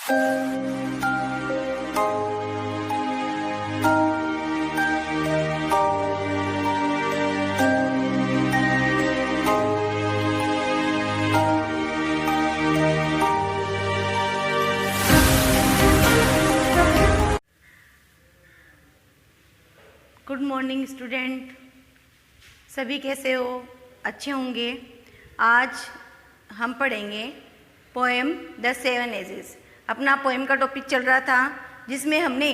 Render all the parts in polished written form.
Good morning student, सभी कैसे हो? अच्छे होंगे। आज हम पढ़ेंगे पोएम द सेवन एजेस। अपना पोएम का टॉपिक चल रहा था जिसमें हमने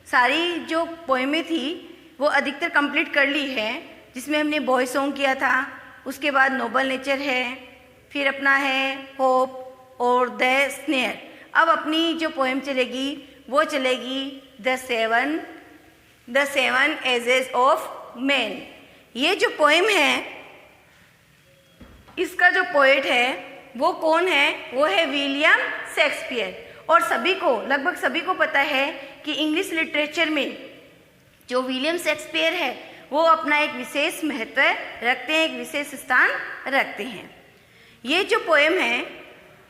सारी जो पोएमें थी वो अधिकतर कंप्लीट कर ली है, जिसमें हमने बॉय सॉन्ग किया था, उसके बाद नोबल नेचर है, फिर अपना है होप और द स्नेयर। अब अपनी जो पोएम चलेगी वो चलेगी the seven ages of man. ये जो पोएम है, इसका जो पोएट है वो कौन है? वो है विलियम शेक्सपियर। और सभी को, लगभग सभी को पता है कि इंग्लिश लिटरेचर में जो विलियम शेक्सपियर है वो अपना एक विशेष महत्व रखते हैं, एक विशेष स्थान रखते हैं। ये जो पोएम है,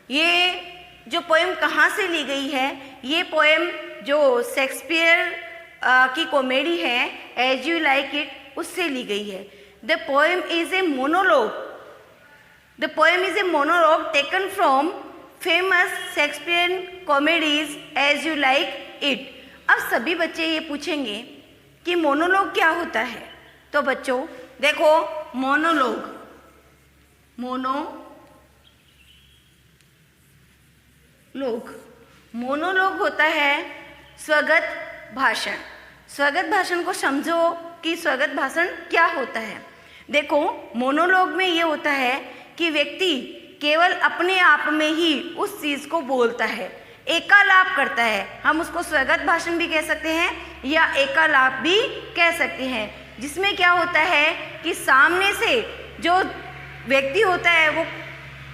ये जो पोएम कहाँ से ली गई है? ये पोएम जो शेक्सपियर की कॉमेडी है एज यू लाइक इट, उससे ली गई है। The poem is a monologue taken from famous Shakespearean comedies as you like it. अब सभी बच्चे ये पूछेंगे कि मोनोलॉग क्या होता है? तो बच्चों देखो, मोनोलॉग होता है स्वगत भाषण। स्वगत भाषण को समझो कि स्वगत भाषण क्या होता है। देखो, मोनोलॉग में ये होता है कि व्यक्ति केवल अपने आप में ही उस चीज़ को बोलता है, एकालाप करता है। हम उसको स्वगत भाषण भी कह सकते हैं या एकालाप भी कह सकते हैं, जिसमें क्या होता है कि सामने से जो व्यक्ति होता है वो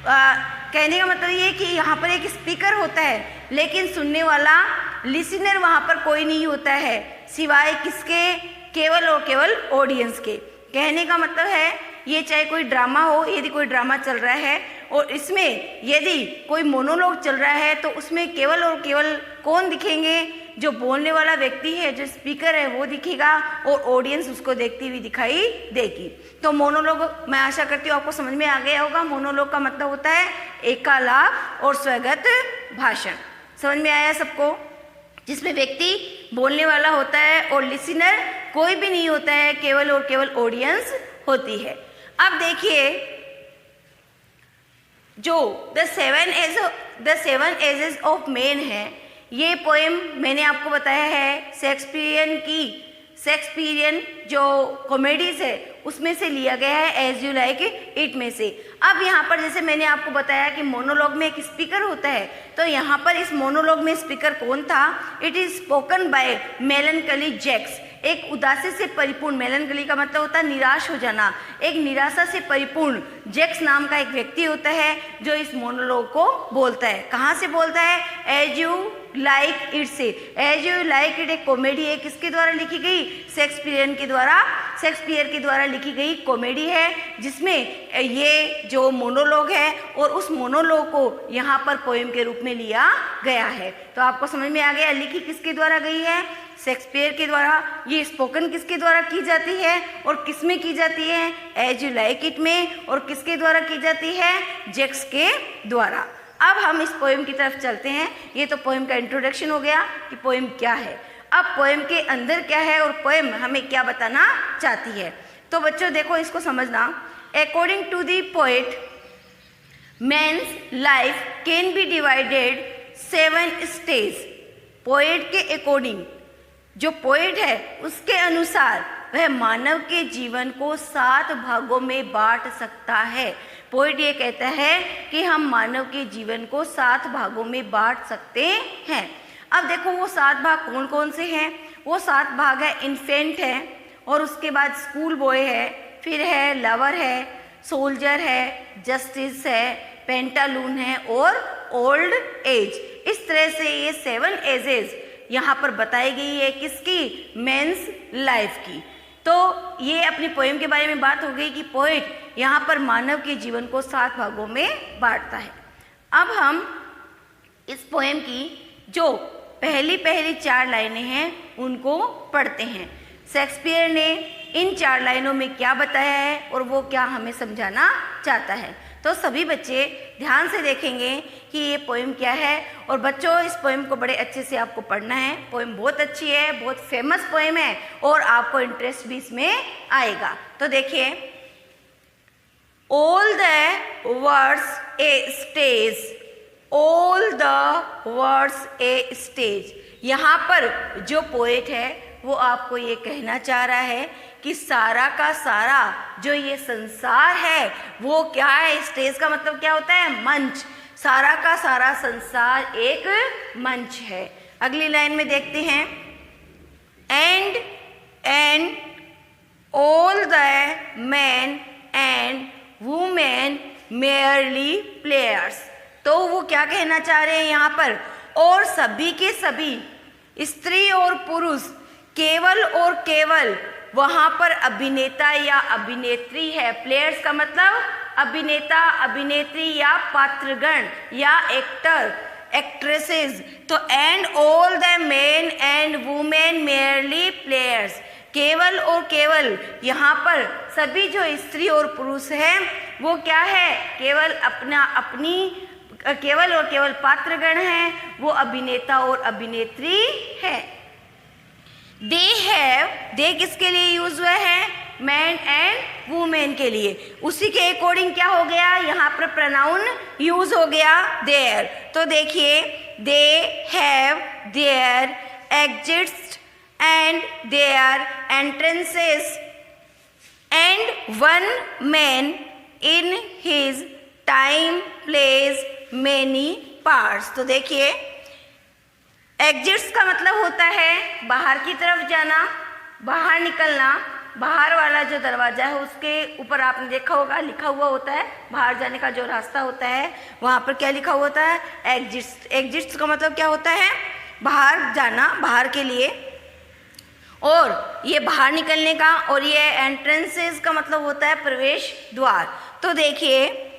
कहने का मतलब ये कि यहाँ पर एक स्पीकर होता है, लेकिन सुनने वाला लिसनर वहाँ पर कोई नहीं होता है, सिवाय किसके? केवल और केवल ऑडियंस के। कहने का मतलब है ये चाहे कोई ड्रामा हो, यदि कोई ड्रामा चल रहा है और इसमें यदि कोई मोनोलॉग चल रहा है तो उसमें केवल और केवल कौन दिखेंगे? जो बोलने वाला व्यक्ति है, जो स्पीकर है, वो दिखेगा और ऑडियंस उसको देखती हुई दिखाई देगी। तो मोनोलॉग, मैं आशा करती हूँ आपको समझ में आ गया होगा। मोनोलॉग का मतलब होता है एकालाप और स्वगत भाषण। समझ में आया सबको? जिसमें व्यक्ति बोलने वाला होता है और लिसनर कोई भी नहीं होता है, केवल और केवल ऑडियंस होती है। अब देखिए, जो the seven ages of man है, ये पोएम मैंने आपको बताया है शेक्सपियरियन जो कॉमेडीज है उसमें से लिया गया है, एज यू लाइक इट में से। अब यहाँ पर जैसे मैंने आपको बताया कि मोनोलॉग में एक स्पीकर होता है, तो यहाँ पर इस मोनोलॉग में स्पीकर कौन था? It is spoken by melancholy Jaques. एक उदासी से परिपूर्ण, मेलनकली का मतलब होता है निराश हो जाना, एक निराशा से परिपूर्ण जैक्स नाम का एक व्यक्ति होता है जो इस मोनोलॉग को बोलता है। कहाँ से बोलता है? एज यू लाइक इट से। एज यू लाइक इट एक कॉमेडी है, किसके द्वारा लिखी गई? शेक्सपियर के द्वारा लिखी गई कॉमेडी है, जिसमें ये जो मोनोलॉग है और उस मोनोलॉग को यहाँ पर पोएम के रूप में लिया गया है। तो आपको समझ में आ गया, लिखी किसके द्वारा गई है? शेक्सपियर के द्वारा। ये स्पोकन किसके द्वारा की जाती है और किस में की जाती है? एज यू लाइक इट में। और किसके द्वारा की जाती है? जैक्स के द्वारा। अब हम इस पोएम की तरफ चलते हैं। ये तो पोएम का इंट्रोडक्शन हो गया कि पोएम क्या है। अब पोएम के अंदर क्या है और पोएम हमें क्या बताना चाहती है। तो बच्चों देखो, इसको समझना। According to the poet, man's life can be divided 7 stage. Poet के अकॉर्डिंग, जो पोएट है उसके अनुसार वह मानव के जीवन को 7 भागों में बांट सकता है। पोएट ये कहता है कि हम मानव के जीवन को 7 भागों में बांट सकते हैं। अब देखो, वो 7 भाग कौन कौन से हैं? वो 7 भाग है, इन्फेंट है, और उसके बाद स्कूल बॉय है, फिर है लवर है, सोल्जर है, जस्टिस है, पेंटालून है और ओल्ड एज। इस तरह से ये 7 एजेस यहाँ पर बताई गई है किसकी? मेंस लाइफ की। तो ये अपनी पोएम के बारे में बात हो गई कि पोएट यहाँ पर मानव के जीवन को 7 भागों में बांटता है। अब हम इस पोएम की जो पहली पहली 4 लाइनें हैं उनको पढ़ते हैं। शेक्सपियर ने इन 4 लाइनों में क्या बताया है और वो क्या हमें समझाना चाहता है। तो सभी बच्चे ध्यान से देखेंगे कि ये पोएम क्या है। और बच्चों, इस पोएम को बड़े अच्छे से आपको पढ़ना है। पोएम बहुत अच्छी है, बहुत फेमस पोएम है और आपको इंटरेस्ट भी इसमें आएगा। तो देखिए, all the words a stage, all the words a stage. यहाँ पर जो पोएट है वो आपको ये कहना चाह रहा है कि सारा का सारा जो ये संसार है वो क्या है। स्टेज का मतलब क्या होता है? मंच। सारा का सारा संसार एक मंच है। अगली लाइन में देखते हैं, and all the man and women merely players. तो वो क्या कहना चाह रहे हैं यहाँ पर? और सभी के सभी, स्त्री और पुरुष, केवल और केवल वहाँ पर अभिनेता या अभिनेत्री है। प्लेयर्स का मतलब अभिनेता, अभिनेत्री या पात्रगण या एक्टर, एक्ट्रेसेस। तो and all the main and women merely players, केवल और केवल यहाँ पर सभी जो स्त्री और पुरुष हैं वो क्या है? केवल और केवल पात्रगण हैं, वो अभिनेता और अभिनेत्री है। दे किसके लिए यूज हुआ है? मैन एंड वुमेन के लिए। उसी के अकॉर्डिंग क्या हो गया? यहाँ पर प्रोनाउन यूज हो गया देयर। तो देखिए, they have their exits and their entrances and one man in his time plays many parts. तो देखिए, एग्जिट्स का मतलब होता है बाहर की तरफ जाना, बाहर निकलना। बाहर वाला जो दरवाज़ा है उसके ऊपर आपने देखा होगा लिखा हुआ होता है बाहर जाने का जो रास्ता होता है, वहाँ पर क्या लिखा हुआ होता है? एग्जिट्स। एग्जिट्स का मतलब क्या होता है? बाहर जाना, बाहर के लिए। और ये बाहर निकलने का, और ये एंट्रेंसेस का मतलब होता है प्रवेश द्वार। तो देखिए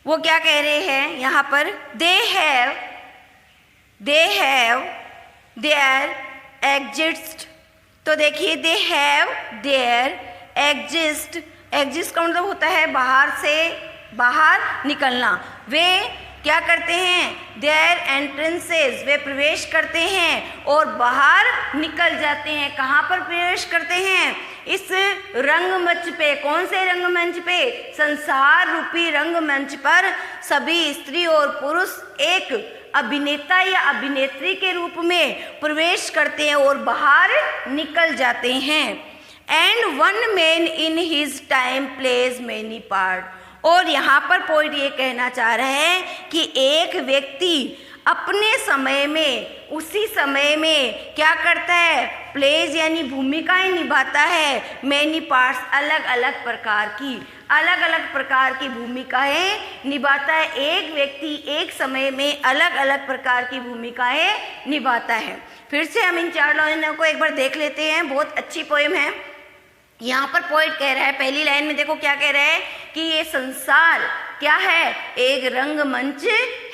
वो क्या कह रहे हैं यहाँ पर? दे हैव देयर एग्जिस्ट। तो देखिए, they have there exist. Exist का मतलब होता है बाहर से बाहर निकलना। वे क्या करते हैं? देयर एंट्रेंसेस, वे प्रवेश करते हैं और बाहर निकल जाते हैं। कहाँ पर प्रवेश करते हैं? इस रंगमंच पे। कौन से रंगमंच पे? संसार रूपी रंगमंच पर सभी स्त्री और पुरुष एक अभिनेता या अभिनेत्री के रूप में प्रवेश करते हैं और बाहर निकल जाते हैं। And one man in his time plays many part. और यहाँ पर पोइट ये कहना चाह रहे हैं कि एक व्यक्ति अपने समय में, उसी समय में क्या करता है? प्लेज यानी भूमिकाएं निभाता है। मैनी पार्ट्स, अलग अलग प्रकार की भूमिकाएं निभाता है। एक व्यक्ति एक समय में अलग अलग प्रकार की भूमिकाएं निभाता है। फिर से हम इन 4 लाइनों को एक बार देख लेते हैं। बहुत अच्छी पोएम है। यहाँ पर पोएट कह रहा है, पहली लाइन में देखो क्या कह रहा है कि ये संसार क्या है? एक रंगमंच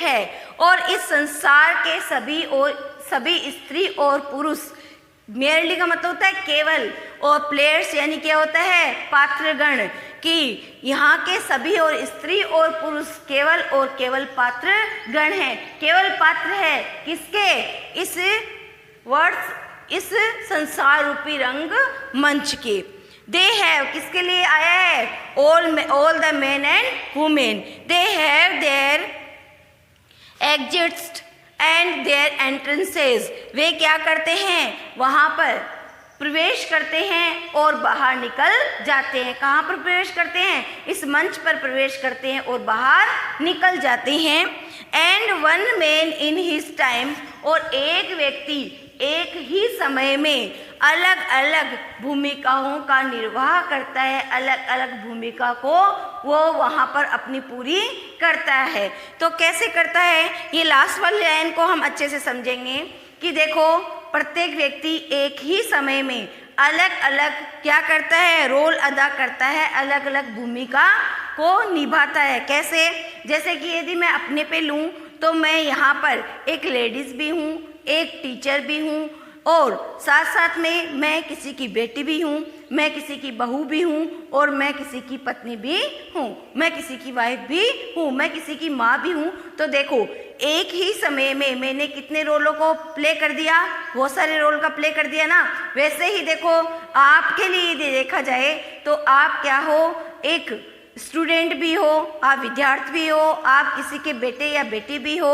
है। और इस संसार के सभी स्त्री और पुरुष, मेयरली का मतलब होता है केवल, और प्लेयर्स यानी क्या होता है? पात्रगण। कि यहाँ के सभी और स्त्री और पुरुष केवल और केवल पात्रगण हैं। केवल पात्र है किसके? इस संसार रूपी रंग मंच के। दे हैव किसके लिए आया है? All the man and women. They have their exits and their entrances. वे क्या करते हैं? वहाँ पर प्रवेश करते हैं और बाहर निकल जाते हैं। कहाँ पर प्रवेश करते हैं? इस मंच पर प्रवेश करते हैं और बाहर निकल जाते हैं। And one man in his time. और एक व्यक्ति एक ही समय में अलग अलग भूमिकाओं का निर्वाह करता है। अलग अलग भूमिका को वो वहाँ पर अपनी पूरी करता है। तो कैसे करता है? ये लास्ट वाली लाइन को हम अच्छे से समझेंगे कि देखो, प्रत्येक व्यक्ति एक ही समय में अलग अलग क्या करता है? रोल अदा करता है, अलग अलग भूमिका को निभाता है। कैसे? जैसे कि यदि मैं अपने पे लूँ तो मैं यहाँ पर एक लेडीज़ भी हूँ, एक टीचर भी हूँ और साथ साथ में मैं किसी की बेटी भी हूँ, मैं किसी की बहू भी हूँ और मैं किसी की पत्नी भी हूँ, मैं किसी की वाइफ भी हूँ, मैं किसी की माँ भी हूँ। तो देखो एक ही समय में मैंने कितने रोलों को प्ले कर दिया, बहुत सारे रोल का प्ले कर दिया ना। वैसे ही देखो आपके लिए यदि देखा जाए तो आप क्या हो, एक स्टूडेंट भी हो, आप विद्यार्थी भी हो, आप किसी के बेटे या बेटी भी हो,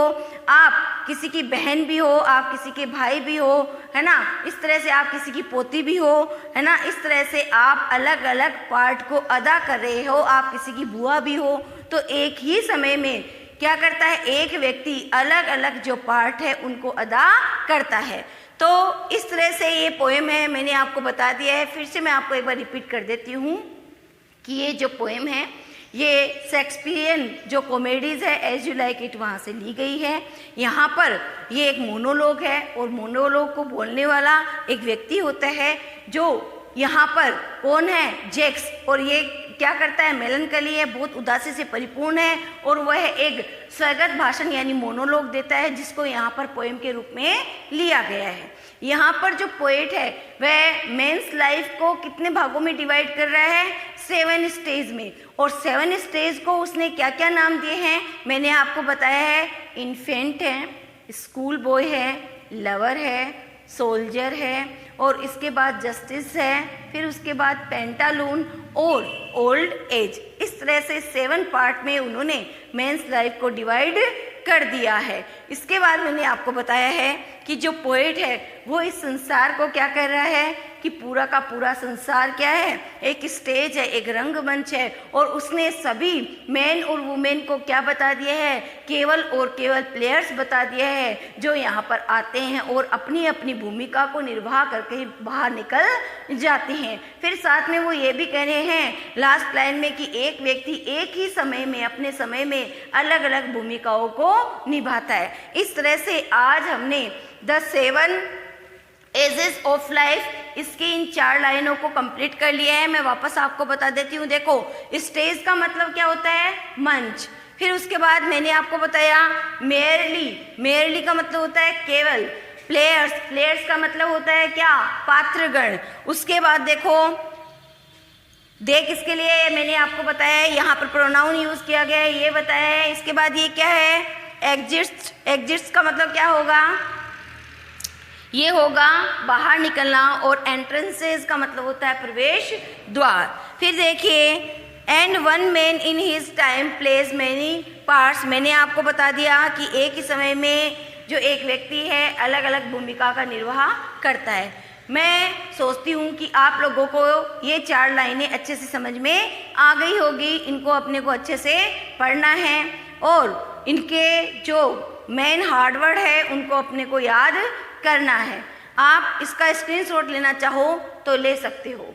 आप किसी की बहन भी हो, आप किसी के भाई भी हो, है ना। इस तरह से आप किसी की पोती भी हो, है ना। इस तरह से आप अलग अलग पार्ट को अदा कर रहे हो, आप किसी की बुआ भी हो। तो एक ही समय में क्या करता है, एक व्यक्ति अलग अलग जो पार्ट है उनको अदा करता है। तो इस तरह से ये पोएम है, मैंने आपको बता दिया है। फिर से मैं आपको एक बार रिपीट कर देती हूँ कि ये जो पोएम है ये शेक्सपियरियन जो कॉमेडीज़ है एज यू लाइक इट वहाँ से ली गई है। यहाँ पर ये एक मोनोलॉग है और मोनोलॉग को बोलने वाला एक व्यक्ति होता है जो यहाँ पर कौन है, जैक्स। और ये क्या करता है, मेलनकली है, बहुत उदासी से परिपूर्ण है और वह एक स्वागत भाषण यानी मोनोलॉग देता है जिसको यहाँ पर पोएम के रूप में लिया गया है। यहाँ पर जो पोएट है वह मेंस लाइफ को कितने भागों में डिवाइड कर रहा है, 7 स्टेज में। और 7 स्टेज को उसने क्या क्या नाम दिए हैं मैंने आपको बताया है। इन्फेंट है, स्कूल बॉय है, लवर है, सोल्जर है और इसके बाद जस्टिस है, फिर उसके बाद पेंटालून और ओल्ड एज। इस तरह से 7 पार्ट में उन्होंने मेंस लाइफ को डिवाइड कर दिया है। इसके बाद मैंने आपको बताया है कि जो पोएट है वो इस संसार को क्या कर रहा है कि पूरा का पूरा संसार क्या है, एक स्टेज है, एक रंगमंच है और उसने सभी मैन और वुमेन को क्या बता दिया है, केवल और केवल प्लेयर्स बता दिया है जो यहाँ पर आते हैं और अपनी अपनी भूमिका को निर्वाह करके बाहर निकल जाते हैं। फिर साथ में वो ये भी कह रहे हैं लास्ट लाइन में कि एक व्यक्ति एक ही समय में अपने समय में अलग अलग भूमिकाओं को निभाता है। इस तरह से आज हमने द 7 एजेस ऑफ लाइफ इसकी इन 4 लाइनों को कंप्लीट कर लिया है। मैं वापस आपको बता देती हूँ। देखो स्टेज का मतलब क्या होता है, मंच। फिर उसके बाद मैंने आपको बताया मेयरली का मतलब होता है केवल। प्लेयर्स का मतलब होता है क्या, पात्रगण। उसके बाद देखो किसके लिए है मैंने आपको बताया है, यहाँ पर प्रोनाउन यूज किया गया है ये बताया है। इसके बाद ये क्या है, एग्जिस्ट का मतलब क्या होगा, ये होगा बाहर निकलना। और एंट्रेंसेस का मतलब होता है प्रवेश द्वार। फिर देखिए and one man in his time plays many parts. मैंने आपको बता दिया कि एक ही समय में जो एक व्यक्ति है अलग अलग भूमिका का निर्वाह करता है। मैं सोचती हूँ कि आप लोगों को ये 4 लाइनें अच्छे से समझ में आ गई होगी। इनको अपने को अच्छे से पढ़ना है और इनके जो मेन हार्डवर्ड है उनको अपने को याद करना है। आप इसका स्क्रीनशॉट लेना चाहो तो ले सकते हो।